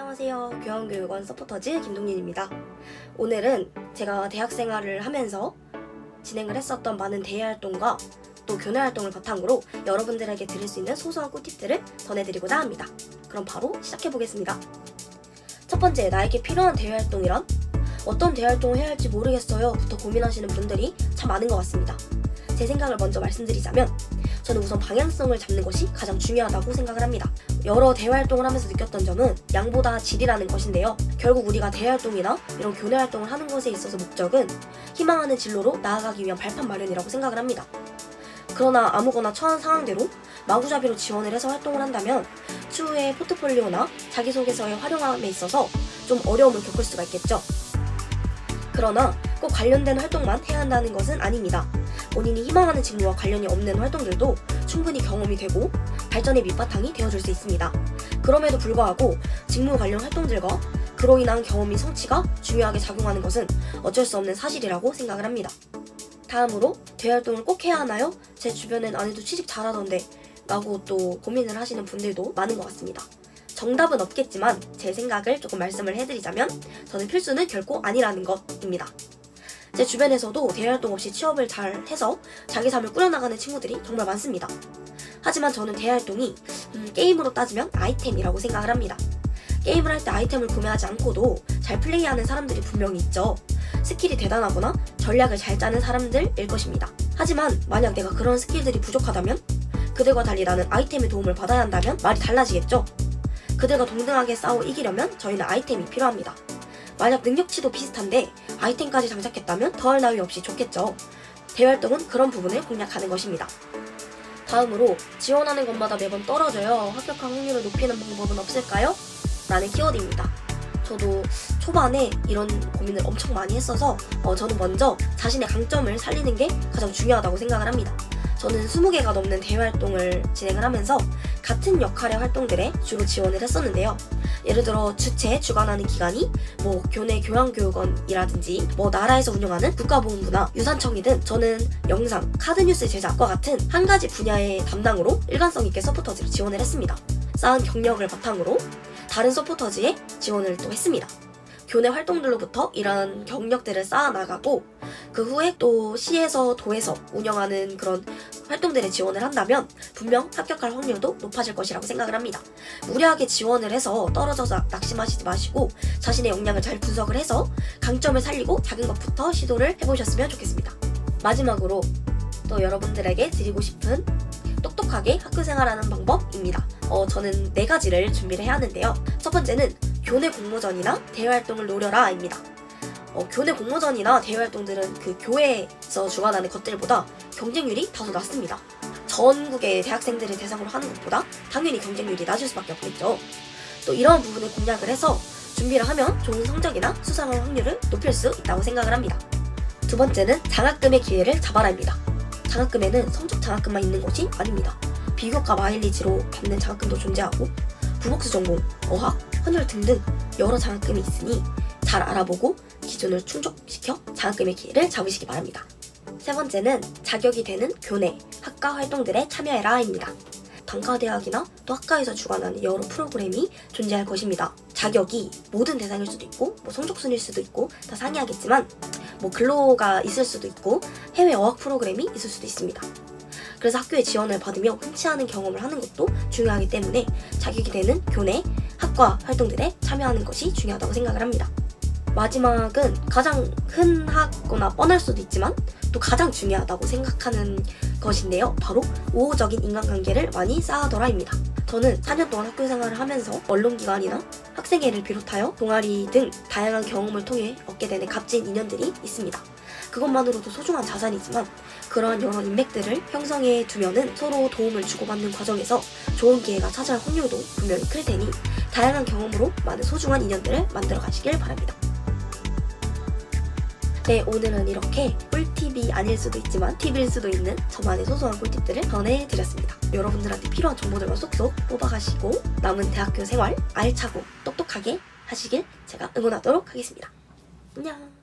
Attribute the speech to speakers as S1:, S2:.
S1: 안녕하세요. 교양교육원 서포터즈 김동윤입니다. 오늘은 제가 대학생활을 하면서 진행을 했었던 많은 대외활동과 또 교내활동을 바탕으로 여러분들에게 드릴 수 있는 소소한 꿀팁들을 전해드리고자 합니다. 그럼 바로 시작해보겠습니다. 첫 번째, 나에게 필요한 대외활동이란? 어떤 대외활동을 해야 할지 모르겠어요 부터 고민하시는 분들이 참 많은 것 같습니다. 제 생각을 먼저 말씀드리자면 저는 우선 방향성을 잡는 것이 가장 중요하다고 생각을 합니다. 여러 대외활동을 하면서 느꼈던 점은 양보다 질이라는 것인데요. 결국 우리가 대외활동이나 이런 교내활동을 하는 것에 있어서 목적은 희망하는 진로로 나아가기 위한 발판 마련이라고 생각을 합니다. 그러나 아무거나 처한 상황대로 마구잡이로 지원을 해서 활동을 한다면 추후에 포트폴리오나 자기소개서의 활용함에 있어서 좀 어려움을 겪을 수가 있겠죠. 그러나 꼭 관련된 활동만 해야 한다는 것은 아닙니다. 본인이 희망하는 직무와 관련이 없는 활동들도 충분히 경험이 되고 발전의 밑바탕이 되어줄 수 있습니다. 그럼에도 불구하고 직무 관련 활동들과 그로 인한 경험이 성취가 중요하게 작용하는 것은 어쩔 수 없는 사실이라고 생각을 합니다. 다음으로 대활동을 꼭 해야 하나요? 제 주변엔 안 해도 취직 잘하던데 라고 또 고민을 하시는 분들도 많은 것 같습니다. 정답은 없겠지만 제 생각을 조금 말씀을 해드리자면 저는 필수는 결코 아니라는 것입니다. 제 주변에서도 대활동 없이 취업을 잘 해서 자기 삶을 꾸려나가는 친구들이 정말 많습니다. 하지만 저는 대활동이 게임으로 따지면 아이템이라고 생각을 합니다. 게임을 할 때 아이템을 구매하지 않고도 잘 플레이하는 사람들이 분명히 있죠. 스킬이 대단하거나 전략을 잘 짜는 사람들일 것입니다. 하지만 만약 내가 그런 스킬들이 부족하다면 그들과 달리 나는 아이템의 도움을 받아야 한다면 말이 달라지겠죠. 그들과 동등하게 싸워 이기려면 저희는 아이템이 필요합니다. 만약 능력치도 비슷한데 아이템까지 장착했다면 더할 나위 없이 좋겠죠. 대활동은 그런 부분을 공략하는 것입니다. 다음으로 지원하는 것마다 매번 떨어져요. 합격할 확률을 높이는 방법은 없을까요? 라는 키워드입니다. 저도 초반에 이런 고민을 엄청 많이 했어서 저는 먼저 자신의 강점을 살리는 게 가장 중요하다고 생각을 합니다. 저는 20개가 넘는 대활동을 진행을 하면서 같은 역할의 활동들에 주로 지원을 했었는데요. 예를 들어 주관하는 기관이 교내 교양교육원이라든지 나라에서 운영하는 국가보훈부나 유산청이든 저는 영상, 카드뉴스 제작과 같은 한 가지 분야의 담당으로 일관성 있게 서포터즈를 지원을 했습니다. 쌓은 경력을 바탕으로 다른 서포터즈에 지원을 또 했습니다. 교내 활동들로부터 이런 경력들을 쌓아나가고 그 후에 또 시에서 도에서 운영하는 그런 활동들에 지원을 한다면 분명 합격할 확률도 높아질 것이라고 생각을 합니다. 무리하게 지원을 해서 떨어져서 낙심하시지 마시고 자신의 역량을 잘 분석을 해서 강점을 살리고 작은 것부터 시도를 해보셨으면 좋겠습니다. 마지막으로 또 여러분들에게 드리고 싶은 똑똑하게 학교생활하는 방법입니다. 저는 4가지를 준비를 해야 하는데요. 첫 번째는 교내 공모전이나 대외활동을 노려라 입니다. 교내 공모전이나 대외활동들은 그 교회에서 주관하는 것들보다 경쟁률이 다소 낮습니다. 전국의 대학생들을 대상으로 하는 것보다 당연히 경쟁률이 낮을 수밖에 없겠죠. 또 이런 부분을 공략을 해서 준비를 하면 좋은 성적이나 수상할 확률을 높일 수 있다고 생각을 합니다. 두 번째는 장학금의 기회를 잡아라입니다. 장학금에는 성적 장학금만 있는 것이 아닙니다. 비교과 마일리지로 받는 장학금도 존재하고 부복수 전공, 어학, 헌혈 등등 여러 장학금이 있으니 잘 알아보고 기준을 충족시켜 장학금의 기회를 잡으시기 바랍니다. 세 번째는 자격이 되는 교내, 학과 활동들에 참여해라 입니다. 단과대학이나 또 학과에서 주관하는 여러 프로그램이 존재할 것입니다. 자격이 모든 대상일 수도 있고 성적순일 수도 있고 다 상이하겠지만 근로가 있을 수도 있고 해외 어학 프로그램이 있을 수도 있습니다. 그래서 학교에 지원을 받으며 흔치 않은 경험을 하는 것도 중요하기 때문에 자격이 되는 교내, 학과 활동들에 참여하는 것이 중요하다고 생각을 합니다. 마지막은 가장 흔하거나 뻔할 수도 있지만 또 가장 중요하다고 생각하는 것인데요. 바로 우호적인 인간관계를 많이 쌓아둬라입니다. 저는 4년 동안 학교 생활을 하면서 언론기관이나 학생회를 비롯하여 동아리 등 다양한 경험을 통해 얻게 되는 값진 인연들이 있습니다. 그것만으로도 소중한 자산이지만 그러한 여러 인맥들을 형성해 두면은 서로 도움을 주고받는 과정에서 좋은 기회가 찾아올 확률도 분명히 클 테니 다양한 경험으로 많은 소중한 인연들을 만들어 가시길 바랍니다. 네, 오늘은 이렇게 꿀팁이 아닐 수도 있지만 팁일 수도 있는 저만의 소소한 꿀팁들을 전해드렸습니다. 여러분들한테 필요한 정보들만 쏙쏙 뽑아가시고 남은 대학교 생활 알차고 똑똑하게 하시길 제가 응원하도록 하겠습니다. 안녕.